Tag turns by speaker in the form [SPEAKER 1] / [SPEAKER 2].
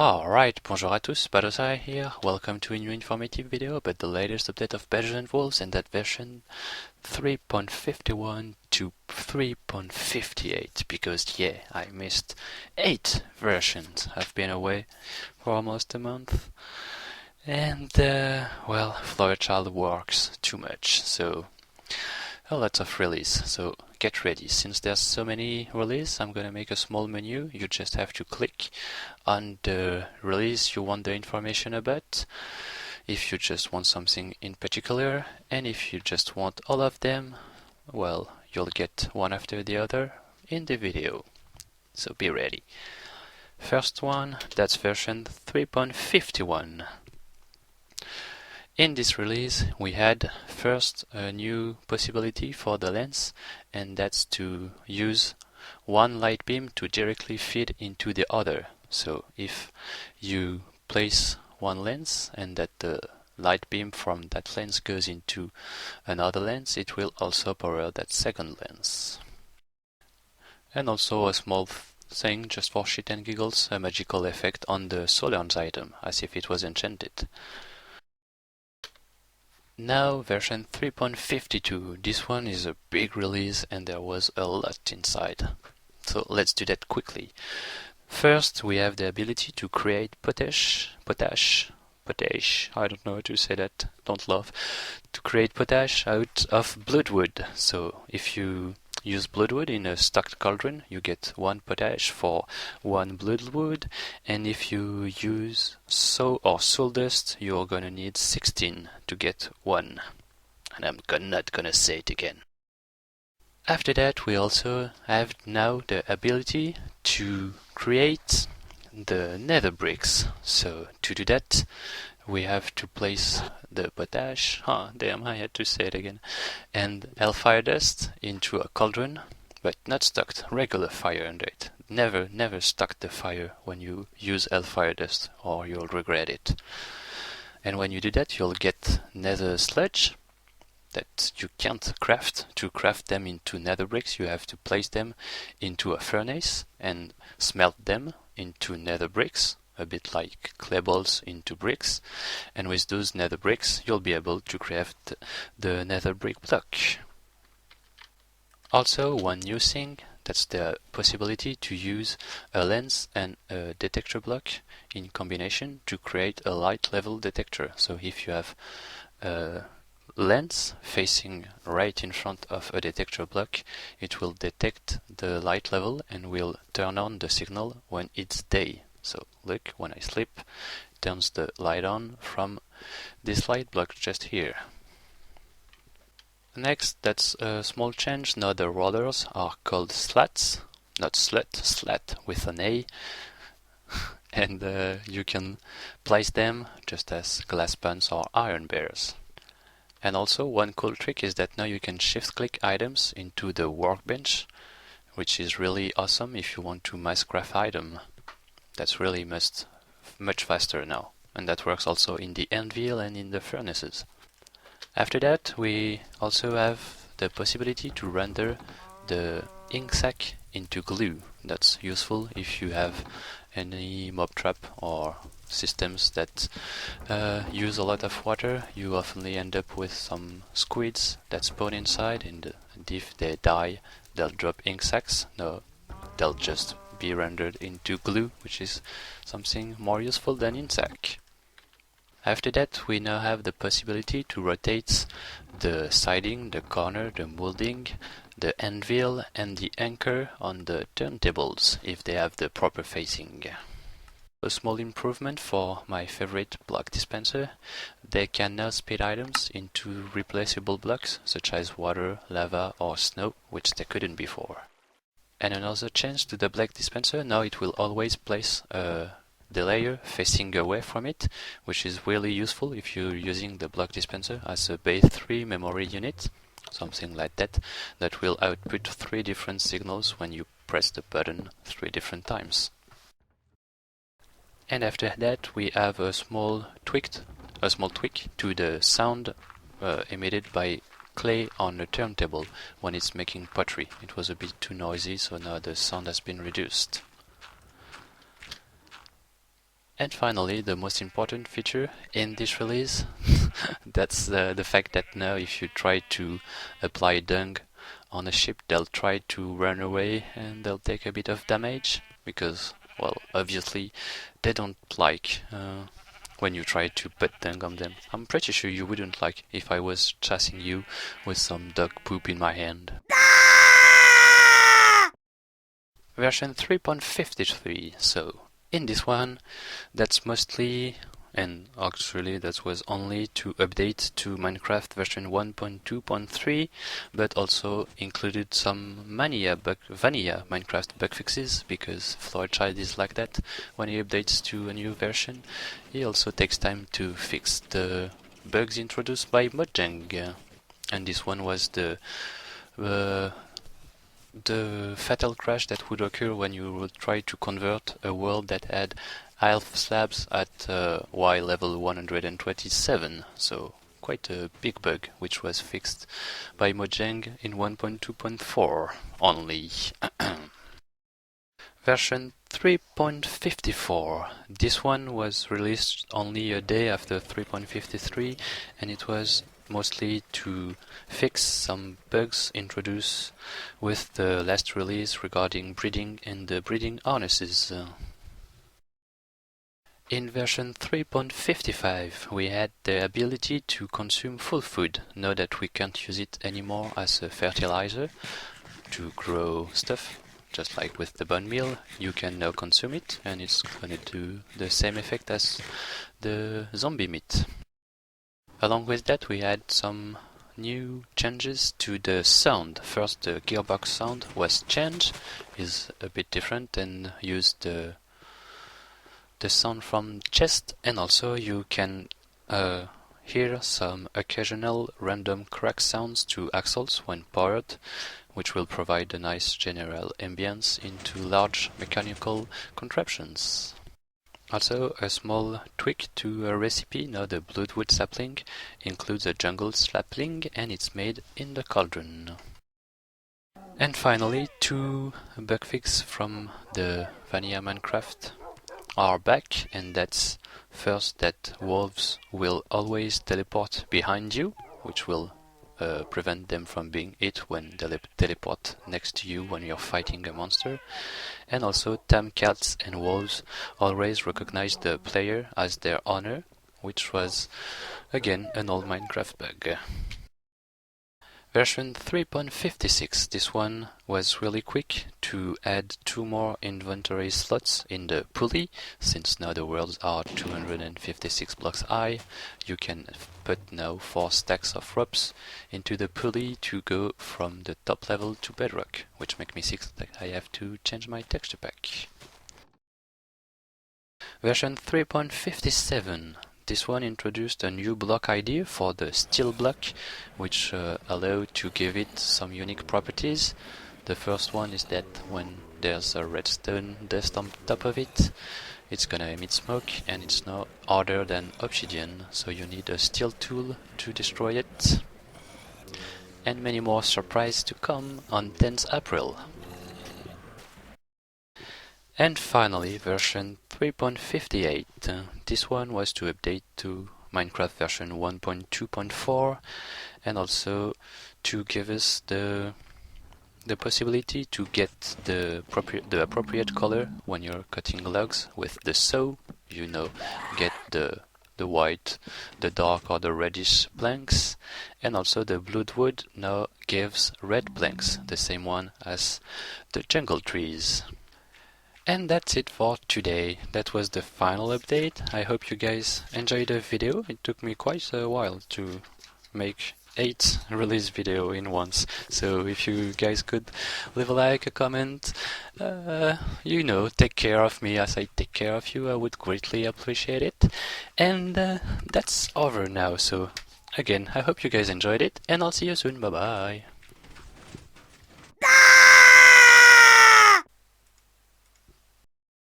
[SPEAKER 1] Alright, bonjour à tous, Badosai here. Welcome to a new informative video about the latest update of Badgers and Wolves, and that version 3.51 to 3.58, because yeah, I missed 8 versions. I've been away for almost a month, and well, Flowerchild works too much, so a lot of release. So get ready. Since there's so many release, I'm gonna make a small menu. You just have to click on the release you want the information about, if you just want something in particular, and if you just want all of them, well, you'll get one after the other in the video. So be ready. First one, that's version 3.51. In this release, we had first a new possibility for the lens, and that's to use one light beam to directly feed into the other. So if you place one lens and that the light beam from that lens goes into another lens, it will also power that second lens. And also a small thing just for shit and giggles, a magical effect on the Solerns item, as if it was enchanted. Now version 3.52, this one is a big release and there was a lot inside. So let's do that quickly. First we have the ability to create potash, I don't know how to say that, don't laugh. To create potash out of bloodwood. So if you use bloodwood in a stocked cauldron, you get 1 potash for 1 bloodwood, and if you use soul dust, you're gonna need 16 to get 1. And I'm not gonna say it again. After that, we also have now the ability to create the nether bricks. So to do that, we have to place the potash, damn, I had to say it again, and hellfire dust into a cauldron, but not stocked, regular fire under it. Never stock the fire when you use hellfire dust, or you'll regret it. And when you do that, you'll get nether sludge that you can't craft. To craft them into nether bricks, you have to place them into a furnace and smelt them into nether bricks, a bit like clay balls into bricks, and with those nether bricks you'll be able to craft the nether brick block. Also, one new thing, that's the possibility to use a lens and a detector block in combination to create a light level detector. So if you have a lens facing right in front of a detector block, it will detect the light level and will turn on the signal when it's day. So look, when I sleep, it turns the light on from this light block just here. Next, that's a small change. Now the rollers are called slats, not slut, slat with an A. And you can place them just as glass pans or iron bears. And also one cool trick is that now you can shift click items into the workbench, which is really awesome if you want to mass craft item. That's really much faster now, and that works also in the anvil and in the furnaces. After that, we also have the possibility to render the ink sac into glue. That's useful if you have any mob trap or systems that use a lot of water. You often end up with some squids that spawn inside, and if they die, they'll drop ink sacs. No, they'll just be rendered into glue, which is something more useful than ink sac. After that, we now have the possibility to rotate the siding, the corner, the molding, the anvil, and the anchor on the turntables if they have the proper facing. A small improvement for my favorite block dispenser: they can now split items into replaceable blocks such as water, lava, or snow, which they couldn't before. And another change to the block dispenser: now it will always place the layer facing away from it, which is really useful if you're using the block dispenser as a base 3 memory unit, something like that, that will output 3 different signals when you press the button 3 different times. And after that, we have a small tweak to the sound emitted by clay on a turntable when it's making pottery. It was a bit too noisy, so now the sound has been reduced. And finally, the most important feature in this release, that's the fact that now if you try to apply dung on a ship, they'll try to run away and they'll take a bit of damage because, well, obviously they don't like when you try to put dung on them. I'm pretty sure you wouldn't like if I was chasing you with some dog poop in my hand. Version 3.53, so in this one, that's mostly, and actually that was only to update to Minecraft version 1.2.3, but also included some vanilla Minecraft bug fixes, because Floydchild is like that. When he updates to a new version, he also takes time to fix the bugs introduced by Mojang. And this one was the fatal crash that would occur when you would try to convert a world that had half slabs at Y level 127, so quite a big bug, which was fixed by Mojang in 1.2.4 only. Version 3.54. This one was released only a day after 3.53, and it was mostly to fix some bugs introduced with the last release regarding breeding and the breeding harnesses. In version 3.55 we had the ability to consume full food, now that we can't use it anymore as a fertilizer to grow stuff. Just like with the bone meal, you can now consume it and it's gonna do the same effect as the zombie meat. Along with that, we had some new changes to the sound. First, the gearbox sound was changed, is a bit different, and used the sound from chest, and also you can hear some occasional random crack sounds to axles when powered, which will provide a nice general ambience into large mechanical contraptions. Also, a small tweak to a recipe. Now the Bloodwood sapling includes a jungle sapling and it's made in the cauldron. And finally, two bug fixes from the vanilla Minecraft are back, and that's first that wolves will always teleport behind you, which will prevent them from being hit when they teleport next to you when you're fighting a monster. And also tame cats and wolves always recognize the player as their owner, which was again an old Minecraft bug. Version 3.56, this one was really quick to add 2 more inventory slots in the pulley. Since now the worlds are 256 blocks high, you can put now 4 stacks of ropes into the pulley to go from the top level to bedrock, which makes me sick that I have to change my texture pack. Version 3.57. This one introduced a new block ID for the steel block, which allowed to give it some unique properties. The first one is that when there's a redstone dust on top of it, it's gonna emit smoke, and it's no harder than obsidian, so you need a steel tool to destroy it. And many more surprises to come on 10th April. And finally, version 3.58. This one was to update to Minecraft version 1.2.4 and also to give us the possibility to get the appropriate color when you're cutting logs with the saw. You know, get the white, the dark or the reddish planks, and also the Bloodwood now gives red planks, the same one as the jungle trees. And that's it for today. That was the final update. I hope you guys enjoyed the video. It took me quite a while to make 8 release video in once. So if you guys could leave a like, a comment, you know, take care of me as I take care of you, I would greatly appreciate it. And that's over now. So again, I hope you guys enjoyed it, and I'll see you soon. Bye bye.